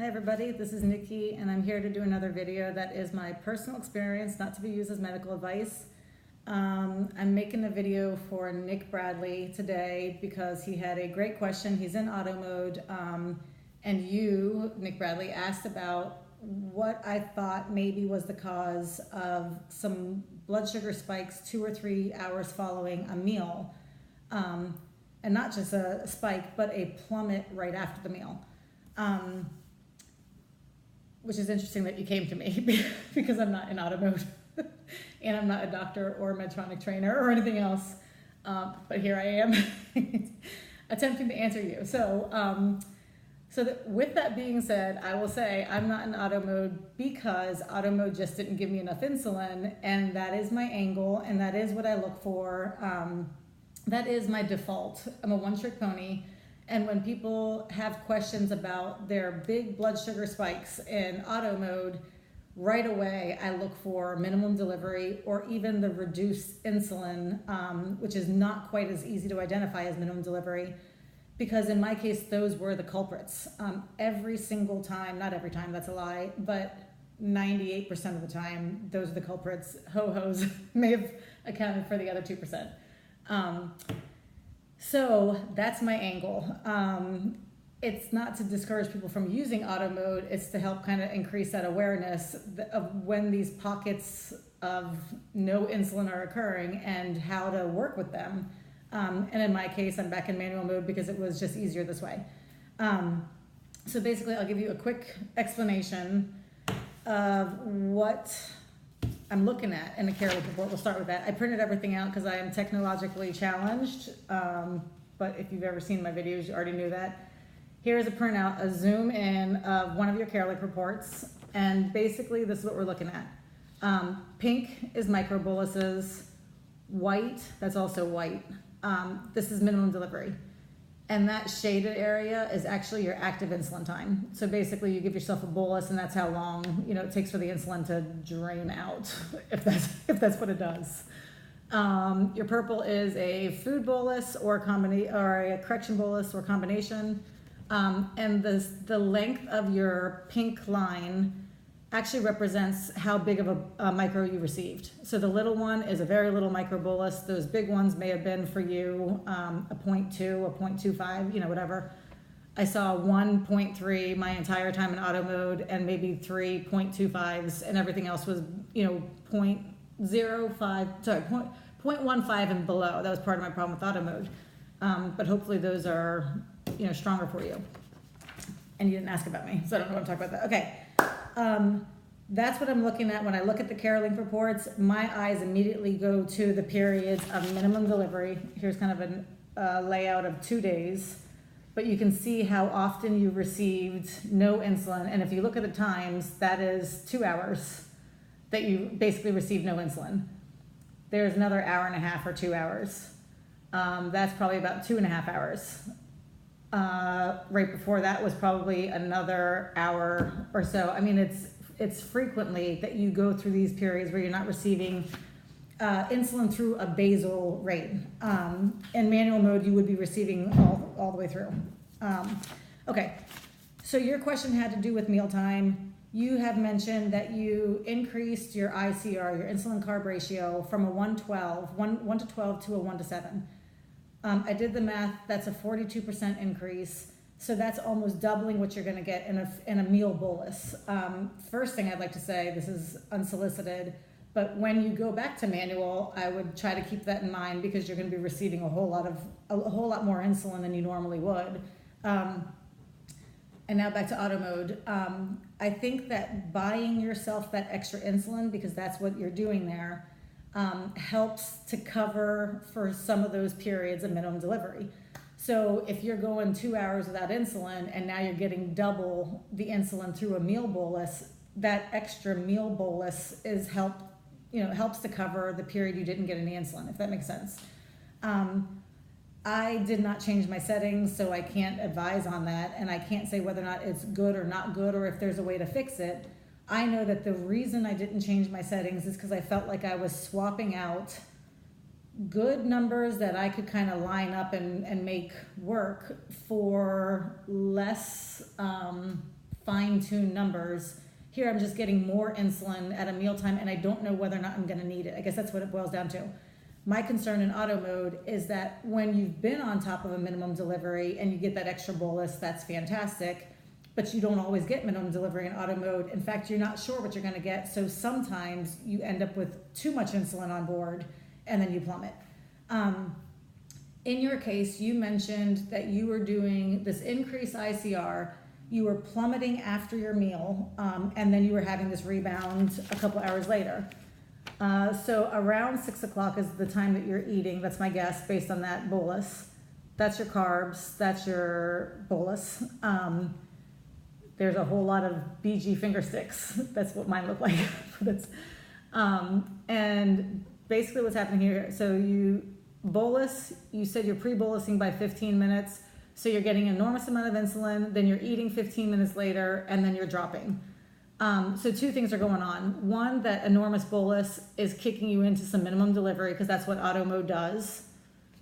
Hi everybody, this is Nikki and I'm here to do another video that is my personal experience, not to be used as medical advice. I'm making a video for Nick Bradley today because he had a great question. He's in auto mode and you, Nick Bradley, asked about what I thought maybe was the cause of some blood sugar spikes 2 or 3 hours following a meal. And not just a spike, but a plummet right after the meal. Which is interesting that you came to me because I'm not in auto mode and I'm not a doctor or a Medtronic trainer or anything else. But here I am attempting to answer you. So with that being said, I will say I'm not in auto mode because auto mode just didn't give me enough insulin, and that is my angle and that is what I look for. That is my default. I'm a one-trick pony. And when people have questions about their big blood sugar spikes in auto mode, right away I look for minimum delivery or even the reduced insulin, which is not quite as easy to identify as minimum delivery, because in my case, those were the culprits. Every single time, not every time, that's a lie, but 98% of the time, those are the culprits. Ho-hos may have accounted for the other 2%. So that's my angle. It's not to discourage people from using auto mode, it's to help kind of increase that awareness of when these pockets of no insulin are occurring and how to work with them. And in my case, I'm back in manual mode because it was just easier this way. So basically, I'll give you a quick explanation of what I'm looking at in the Carelink report. We'll start with that. I printed everything out because I am technologically challenged, but if you've ever seen my videos, you already knew that. Here's a printout, a zoom in of one of your Carelink reports, and basically this is what we're looking at. Pink is microboluses, white, that's also white. This is minimum delivery. And that shaded area is actually your active insulin time. So basically you give yourself a bolus and that's how long, it takes for the insulin to drain out, if that's what it does. Your purple is a food bolus or a correction bolus or combination. And the length of your pink line actually represents how big of a micro you received. So the little one is a very little micro bolus. Those big ones may have been for you a 0.2, a 0.25, whatever. I saw 1.3 my entire time in auto mode and maybe 3 0.25s, and everything else was 0.05, sorry, 0.15 and below. That was part of my problem with auto mode. But hopefully those are stronger for you. And you didn't ask about me, so I don't know what I'm talking about that. Okay. That's what I'm looking at when I look at the Carelink reports. My eyes immediately go to the periods of minimum delivery. Here's kind of a layout of 2 days, but you can see how often you received no insulin. And if you look at the times, that is 2 hours that you basically received no insulin. There's another hour and a half or 2 hours. That's probably about 2.5 hours. Right before that was probably another hour or so. I mean, it's frequently that you go through these periods where you're not receiving insulin through a basal rate. In manual mode, you would be receiving all the way through. Okay, so your question had to do with mealtime. You have mentioned that you increased your ICR, your insulin carb ratio, from a 1 to 12 to a 1 to 7. I did the math, that's a 42% increase. So that's almost doubling what you're gonna get in a meal bolus. First thing I'd like to say, this is unsolicited, but when you go back to manual, I would try to keep that in mind because you're gonna be receiving a whole lot more insulin than you normally would. And now back to auto mode. I think that buying yourself that extra insulin, because that's what you're doing there, helps to cover for some of those periods of minimum delivery. So if you're going 2 hours without insulin and now you're getting double the insulin through a meal bolus, that extra meal bolus helps to cover the period you didn't get any insulin, if that makes sense. I did not change my settings, so I can't advise on that, and I can't say whether or not it's good or not good or if there's a way to fix it. I know that the reason I didn't change my settings is because I felt like I was swapping out good numbers that I could kind of line up and make work for less fine-tuned numbers. Here I'm just getting more insulin at a mealtime, and I don't know whether or not I'm going to need it. I guess that's what it boils down to. My concern in auto mode is that when you've been on top of a minimum delivery and you get that extra bolus, that's fantastic, but you don't always get minimum delivery in auto mode. In fact, you're not sure what you're going to get, so sometimes you end up with too much insulin on board and then you plummet. In your case, you mentioned that you were doing this increased ICR, you were plummeting after your meal, and then you were having this rebound a couple hours later. So around 6 o'clock is the time that you're eating. That's my guess based on that bolus. That's your carbs. That's your bolus. There's a whole lot of BG finger sticks. That's what mine look like. And basically what's happening here, so you bolus, you said you're pre-bolusing by 15 minutes. So you're getting an enormous amount of insulin, then you're eating 15 minutes later, and then you're dropping. So two things are going on. One, that enormous bolus is kicking you into some minimum delivery because that's what auto mode does.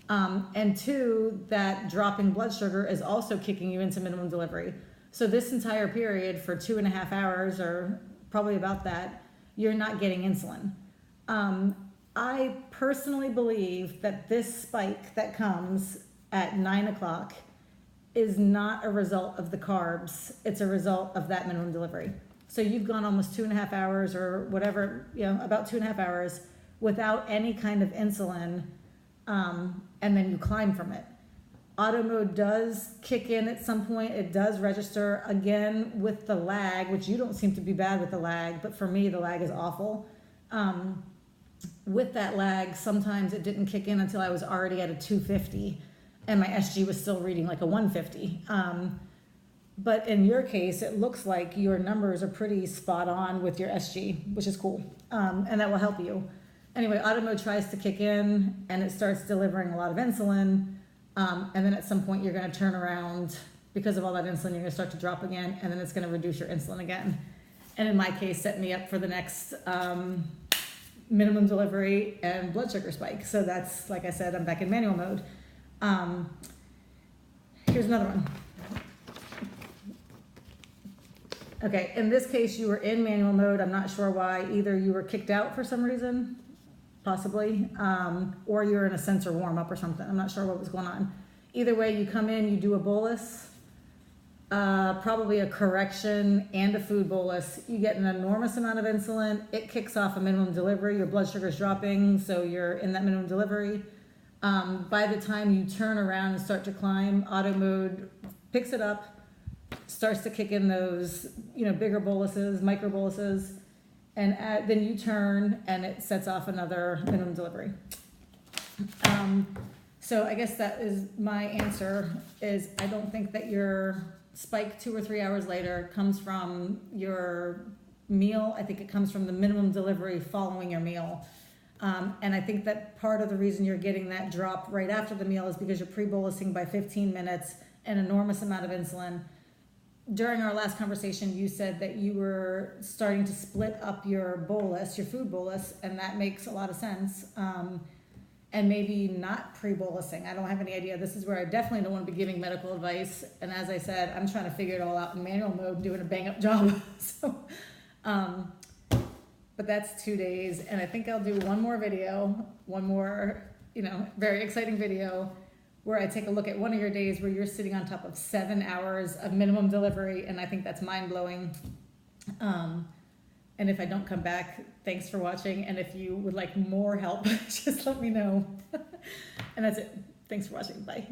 And two, that dropping blood sugar is also kicking you into minimum delivery. So this entire period for 2.5 hours, or probably about that, you're not getting insulin. I personally believe that this spike that comes at 9 o'clock is not a result of the carbs. It's a result of that minimum delivery. So you've gone almost 2.5 hours or whatever, about 2.5 hours without any kind of insulin, and then you climb from it. Auto mode does kick in at some point. It does register again with the lag, which you don't seem to be bad with the lag, but for me, the lag is awful. With that lag, sometimes it didn't kick in until I was already at a 250 and my SG was still reading like a 150. But in your case, it looks like your numbers are pretty spot on with your SG, which is cool. And that will help you. Anyway, auto mode tries to kick in and it starts delivering a lot of insulin. And then at some point you're going to turn around because of all that insulin, you're going to start to drop again, and then it's going to reduce your insulin again. And in my case, set me up for the next minimum delivery and blood sugar spike. So that's, like I said, I'm back in manual mode. Here's another one. Okay, in this case, you were in manual mode. I'm not sure why. Either you were kicked out for some reason, possibly, or you're in a sensor warm-up or something. I'm not sure what was going on. Either way, you come in, you do a bolus, probably a correction and a food bolus. You get an enormous amount of insulin. It kicks off a minimum delivery. Your blood sugar is dropping, so you're in that minimum delivery. By the time you turn around and start to climb, auto mode picks it up, starts to kick in those, bigger boluses, micro boluses, and then you turn and it sets off another minimum delivery. So I guess that is my answer, is I don't think that your spike 2 or 3 hours later comes from your meal. I think it comes from the minimum delivery following your meal. And I think that part of the reason you're getting that drop right after the meal is because you're pre-bolusing by 15 minutes, an enormous amount of insulin. During our last conversation, you said that you were starting to split up your bolus, your food bolus, and that makes a lot of sense. And maybe not pre-bolusing. I don't have any idea. This is where I definitely don't want to be giving medical advice. And as I said, I'm trying to figure it all out in manual mode, doing a bang-up job. But that's 2 days, and I think I'll do one more, very exciting video where I take a look at one of your days where you're sitting on top of 7 hours of minimum delivery, and I think that's mind-blowing. And if I don't come back, thanks for watching, and if you would like more help, just let me know. And that's it. Thanks for watching. Bye.